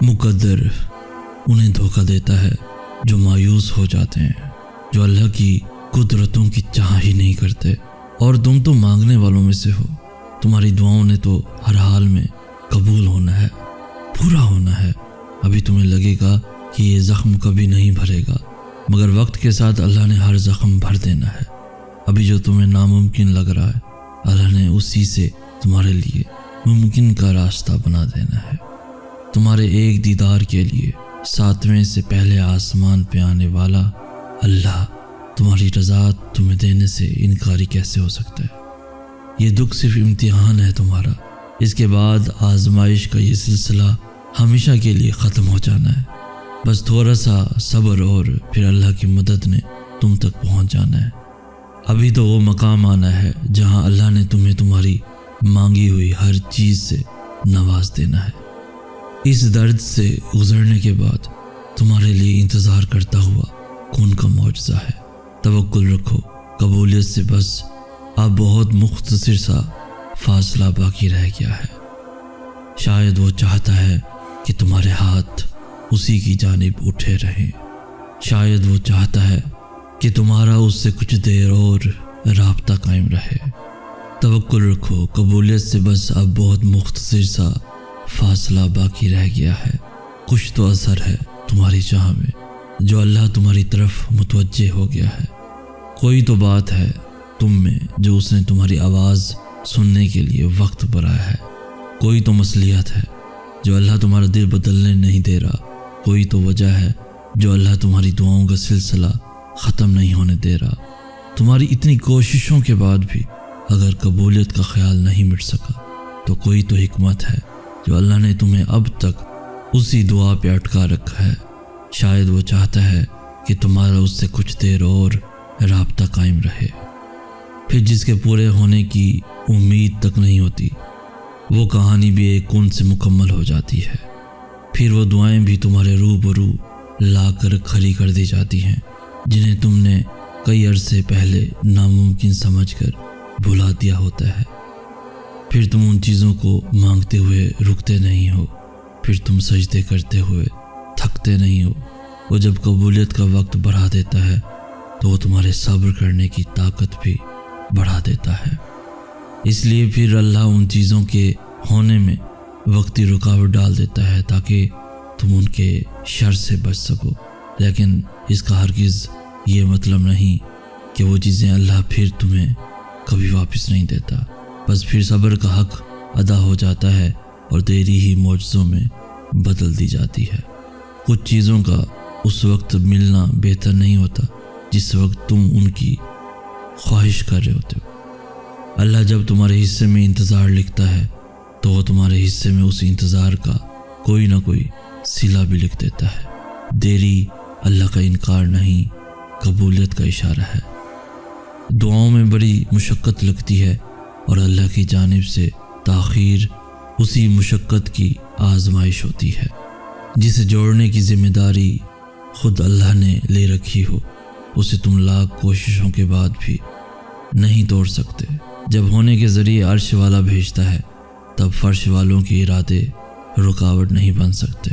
مقدر انہیں دھوکہ دیتا ہے جو مایوس ہو جاتے ہیں، جو اللہ کی قدرتوں کی چاہ ہی نہیں کرتے۔ اور تم تو مانگنے والوں میں سے ہو، تمہاری دعاؤں نے تو ہر حال میں قبول ہونا ہے، پورا ہونا ہے۔ ابھی تمہیں لگے گا کہ یہ زخم کبھی نہیں بھرے گا، مگر وقت کے ساتھ اللہ نے ہر زخم بھر دینا ہے۔ ابھی جو تمہیں ناممکن لگ رہا ہے، اللہ نے اسی سے تمہارے لیے ممکن کا راستہ بنا دینا ہے۔ تمہارے ایک دیدار کے لیے 7ویں سے پہلے آسمان پہ آنے والا اللہ تمہاری رضا تمہیں دینے سے انکاری کیسے ہو سکتا ہے؟ یہ دکھ صرف امتحان ہے تمہارا، اس کے بعد آزمائش کا یہ سلسلہ ہمیشہ کے لیے ختم ہو جانا ہے۔ بس تھوڑا سا صبر اور پھر اللہ کی مدد نے تم تک پہنچ جانا ہے۔ ابھی تو وہ مقام آنا ہے جہاں اللہ نے تمہیں تمہاری مانگی ہوئی ہر چیز سے نواز دینا ہے۔ اس درد سے گزرنے کے بعد تمہارے لیے انتظار کرتا ہوا کون کا معجزہ ہے۔ توکل رکھو، قبولیت سے بس اب بہت مختصر سا فاصلہ باقی رہ گیا ہے۔ شاید وہ چاہتا ہے کہ تمہارے ہاتھ اسی کی جانب اٹھے رہیں، شاید وہ چاہتا ہے کہ تمہارا اس سے کچھ دیر اور رابطہ قائم رہے۔ توکل رکھو، قبولیت سے بس اب بہت مختصر سا فاصلہ باقی رہ گیا ہے۔ کچھ تو اثر ہے تمہاری چاہ میں جو اللہ تمہاری طرف متوجہ ہو گیا ہے۔ کوئی تو بات ہے تم میں جو اس نے تمہاری آواز سننے کے لیے وقت بنایا ہے۔ کوئی تو مصلحت ہے جو اللہ تمہارا دل بدلنے نہیں دے رہا۔ کوئی تو وجہ ہے جو اللہ تمہاری دعاؤں کا سلسلہ ختم نہیں ہونے دے رہا۔ تمہاری اتنی کوششوں کے بعد بھی اگر قبولیت کا خیال نہیں مٹ سکا تو کوئی تو حکمت ہے جو اللہ نے تمہیں اب تک اسی دعا پہ اٹکا رکھا ہے۔ شاید وہ چاہتا ہے کہ تمہارا اس سے کچھ دیر اور رابطہ قائم رہے، پھر جس کے پورے ہونے کی امید تک نہیں ہوتی وہ کہانی بھی ایک کن سے مکمل ہو جاتی ہے۔ پھر وہ دعائیں بھی تمہارے روبرو لا کر کھڑی کر دی جاتی ہیں جنہیں تم نے کئی عرصے پہلے ناممکن سمجھ کر بھلا دیا ہوتا ہے۔ پھر تم ان چیزوں کو مانگتے ہوئے رکتے نہیں ہو، پھر تم سجدے کرتے ہوئے تھکتے نہیں ہو۔ وہ جب قبولیت کا وقت بڑھا دیتا ہے تو وہ تمہارے صبر کرنے کی طاقت بھی بڑھا دیتا ہے۔ اس لیے پھر اللہ ان چیزوں کے ہونے میں وقتی رکاوٹ ڈال دیتا ہے تاکہ تم ان کے شر سے بچ سکو، لیکن اس کا ہرگز یہ مطلب نہیں کہ وہ چیزیں اللہ پھر تمہیں کبھی واپس نہیں دیتا۔ بس پھر صبر کا حق ادا ہو جاتا ہے اور دیری ہی معجزوں میں بدل دی جاتی ہے۔ کچھ چیزوں کا اس وقت ملنا بہتر نہیں ہوتا جس وقت تم ان کی خواہش کر رہے ہوتے ہو۔ اللہ جب تمہارے حصے میں انتظار لکھتا ہے تو وہ تمہارے حصے میں اس انتظار کا کوئی نہ کوئی صلہ بھی لکھ دیتا ہے۔ دیری اللہ کا انکار نہیں، قبولیت کا اشارہ ہے۔ دعاؤں میں بڑی مشقت لگتی ہے اور اللہ کی جانب سے تاخیر اسی مشقت کی آزمائش ہوتی ہے۔ جسے جوڑنے کی ذمہ داری خود اللہ نے لے رکھی ہو اسے تم لاکھ کوششوں کے بعد بھی نہیں توڑ سکتے۔ جب ہونے کے ذریعے عرش والا بھیجتا ہے تب فرش والوں کے ارادے رکاوٹ نہیں بن سکتے۔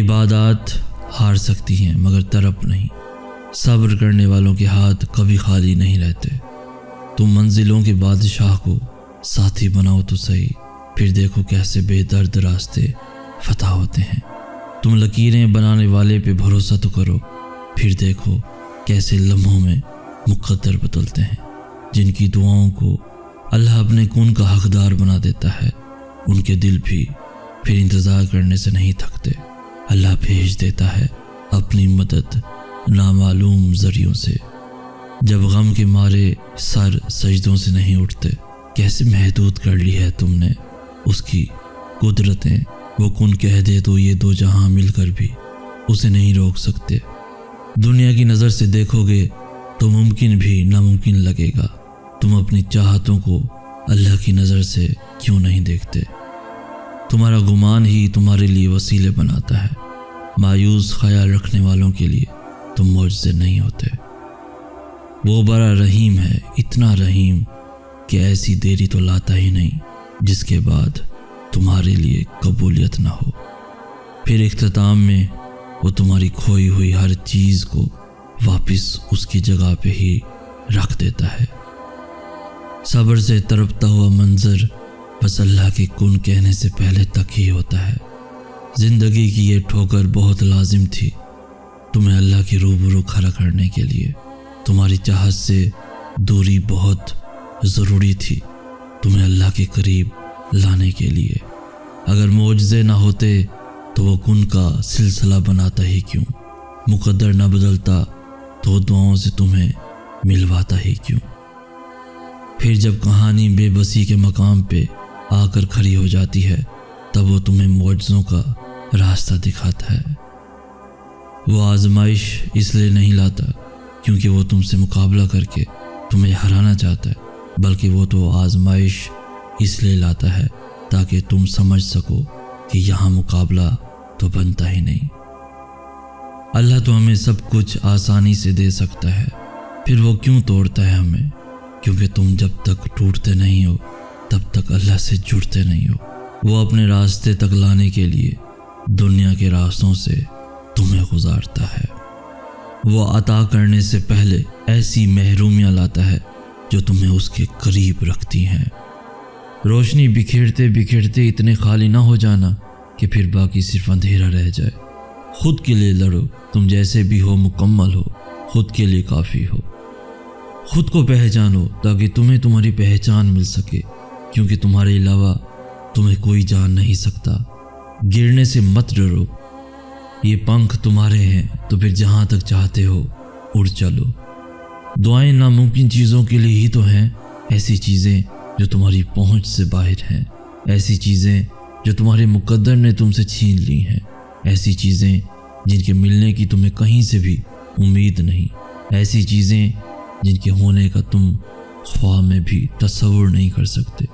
عبادات ہار سکتی ہیں مگر تڑپ نہیں۔ صبر کرنے والوں کے ہاتھ کبھی خالی نہیں رہتے۔ تم منزلوں کے بادشاہ کو ساتھی بناؤ تو صحیح، پھر دیکھو کیسے بے درد راستے فتح ہوتے ہیں۔ تم لکیریں بنانے والے پہ بھروسہ تو کرو، پھر دیکھو کیسے لمحوں میں مقدر بدلتے ہیں۔ جن کی دعاؤں کو اللہ اپنے کن کا حقدار بنا دیتا ہے ان کے دل بھی پھر انتظار کرنے سے نہیں تھکتے۔ اللہ بھیج دیتا ہے اپنی مدد نامعلوم ذریعوں سے۔ جب غم کے مارے سر سجدوں سے نہیں اٹھتے، کیسے محدود کر لی ہے تم نے اس کی قدرتیں۔ وہ کن کہہ دے تو یہ دو جہاں مل کر بھی اسے نہیں روک سکتے۔ دنیا کی نظر سے دیکھو گے تو ممکن بھی ناممکن لگے گا۔ تم اپنی چاہتوں کو اللہ کی نظر سے کیوں نہیں دیکھتے؟ تمہارا گمان ہی تمہارے لیے وسیلے بناتا ہے۔ مایوس خیال رکھنے والوں کے لیے تم معجزے نہیں ہوتے۔ وہ بڑا رحیم ہے، اتنا رحیم کہ ایسی دیری تو لاتا ہی نہیں جس کے بعد تمہارے لیے قبولیت نہ ہو۔ پھر اختتام میں وہ تمہاری کھوئی ہوئی ہر چیز کو واپس اس کی جگہ پہ ہی رکھ دیتا ہے۔ صبر سے تڑپتا ہوا منظر بس اللہ کے کن کہنے سے پہلے تک ہی ہوتا ہے۔ زندگی کی یہ ٹھوکر بہت لازم تھی تمہیں اللہ کے روبرو کھڑا کرنے کے لیے۔ تمہاری چاہت سے دوری بہت ضروری تھی تمہیں اللہ کے قریب لانے کے لیے۔ اگر معجزے نہ ہوتے تو وہ کن کا سلسلہ بناتا ہی کیوں؟ مقدر نہ بدلتا تو وہ دعاؤں سے تمہیں ملواتا ہی کیوں؟ پھر جب کہانی بے بسی کے مقام پہ آ کر کھڑی ہو جاتی ہے تب وہ تمہیں معجزوں کا راستہ دکھاتا ہے۔ وہ آزمائش اس لیے نہیں لاتا کیونکہ وہ تم سے مقابلہ کر کے تمہیں ہرانا چاہتا ہے، بلکہ وہ تو آزمائش اس لیے لاتا ہے تاکہ تم سمجھ سکو کہ یہاں مقابلہ تو بنتا ہی نہیں۔ اللہ تو ہمیں سب کچھ آسانی سے دے سکتا ہے، پھر وہ کیوں توڑتا ہے ہمیں؟ کیونکہ تم جب تک ٹوٹتے نہیں ہو تب تک اللہ سے جڑتے نہیں ہو۔ وہ اپنے راستے تک لانے کے لیے دنیا کے راستوں سے تمہیں گزارتا ہے۔ وہ عطا کرنے سے پہلے ایسی محرومیاں لاتا ہے جو تمہیں اس کے قریب رکھتی ہیں۔ روشنی بکھیرتے بکھیرتے اتنے خالی نہ ہو جانا کہ پھر باقی صرف اندھیرا رہ جائے۔ خود کے لیے لڑو، تم جیسے بھی ہو مکمل ہو، خود کے لیے کافی ہو۔ خود کو پہچانو تاکہ تمہیں تمہاری پہچان مل سکے، کیونکہ تمہارے علاوہ تمہیں کوئی جان نہیں سکتا۔ گرنے سے مت ڈرو، یہ پنکھ تمہارے ہیں تو پھر جہاں تک چاہتے ہو اڑ چلو۔ دعائیں ناممکن چیزوں کے لیے ہی تو ہیں، ایسی چیزیں جو تمہاری پہنچ سے باہر ہیں، ایسی چیزیں جو تمہارے مقدر نے تم سے چھین لی ہیں، ایسی چیزیں جن کے ملنے کی تمہیں کہیں سے بھی امید نہیں، ایسی چیزیں جن کے ہونے کا تم خواہ میں بھی تصور نہیں کر سکتے،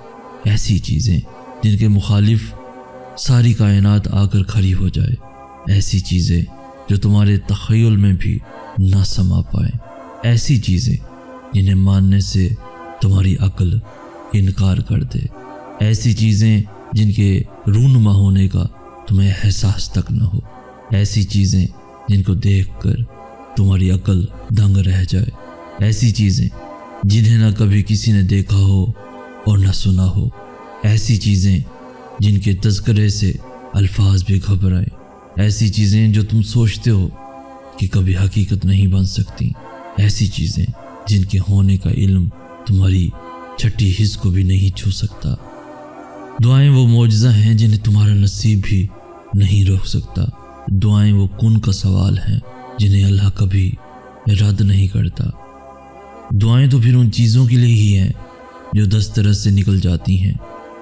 ایسی چیزیں جن کے مخالف ساری کائنات آ کر کھڑی ہو جائے، ایسی چیزیں جو تمہارے تخیل میں بھی نہ سما پائیں، ایسی چیزیں جنہیں ماننے سے تمہاری عقل انکار کر دے، ایسی چیزیں جن کے رونما ہونے کا تمہیں احساس تک نہ ہو، ایسی چیزیں جن کو دیکھ کر تمہاری عقل دنگ رہ جائے، ایسی چیزیں جنہیں نہ کبھی کسی نے دیکھا ہو اور نہ سنا ہو، ایسی چیزیں جن کے تذکرے سے الفاظ بھی گھبرائیں، ایسی چیزیں جو تم سوچتے ہو کہ کبھی حقیقت نہیں بن سکتی، ایسی چیزیں جن کے ہونے کا علم تمہاری چھٹی حس کو بھی نہیں چھو سکتا۔ دعائیں وہ معجزہ ہیں جنہیں تمہارا نصیب بھی نہیں روک سکتا۔ دعائیں وہ کن کا سوال ہیں جنہیں اللہ کبھی رد نہیں کرتا۔ دعائیں تو پھر ان چیزوں کے لیے ہی ہیں جو دسترس سے نکل جاتی ہیں،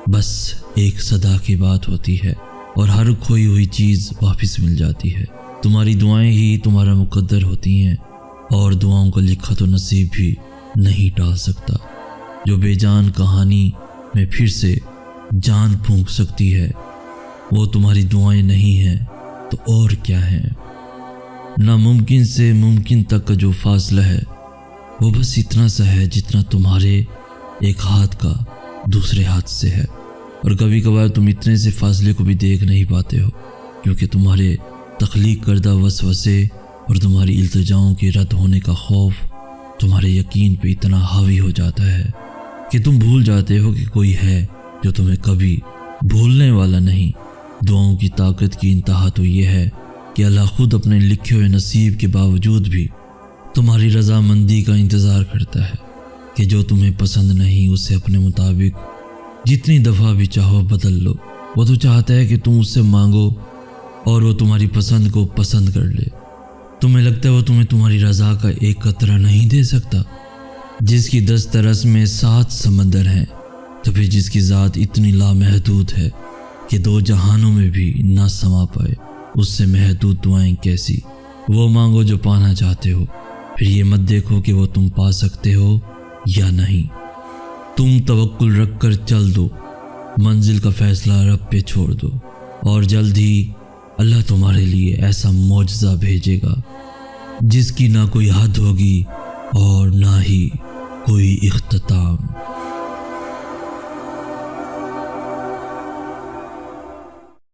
بس ایک صدا کی بات ہوتی ہے اور ہر کھوئی ہوئی چیز واپس مل جاتی ہے۔ تمہاری دعائیں ہی تمہارا مقدر ہوتی ہیں اور دعاؤں کا لکھا تو نصیب بھی نہیں ٹال سکتا۔ جو بے جان کہانی میں پھر سے جان پھونک سکتی ہے وہ تمہاری دعائیں نہیں ہیں تو اور کیا ہیں؟ ناممکن سے ممکن تک کا جو فاصلہ ہے وہ بس اتنا سا ہے جتنا تمہارے ایک ہاتھ کا دوسرے ہاتھ سے ہے، اور کبھی کبھار تم اتنے سے فاصلے کو بھی دیکھ نہیں پاتے ہو کیونکہ تمہارے تخلیق کردہ وسوسے اور تمہاری التجاؤں کے رد ہونے کا خوف تمہارے یقین پہ اتنا حاوی ہو جاتا ہے کہ تم بھول جاتے ہو کہ کوئی ہے جو تمہیں کبھی بھولنے والا نہیں۔ دعاؤں کی طاقت کی انتہا تو یہ ہے کہ اللہ خود اپنے لکھے ہوئے نصیب کے باوجود بھی تمہاری رضامندی کا انتظار کرتا ہے کہ جو تمہیں پسند نہیں اسے اپنے مطابق جتنی دفعہ بھی چاہو بدل لو۔ وہ تو چاہتا ہے کہ تم اس سے مانگو اور وہ تمہاری پسند کو پسند کر لے۔ تمہیں لگتا ہے وہ تمہیں تمہاری رضا کا ایک قطرہ نہیں دے سکتا؟ جس کی دسترس میں 7 سمندر ہیں، تو پھر جس کی ذات اتنی لامحدود ہے کہ 2 جہانوں میں بھی نہ سما پائے، اس سے محدود دعائیں کیسی؟ وہ مانگو جو پانا چاہتے ہو، پھر یہ مت دیکھو کہ وہ تم پا سکتے ہو یا نہیں۔ تم توکل رکھ کر چل دو، منزل کا فیصلہ رب پہ چھوڑ دو، اور جلد ہی اللہ تمہارے لیے ایسا معجزہ بھیجے گا جس کی نہ کوئی حد ہوگی اور نہ ہی کوئی اختتام۔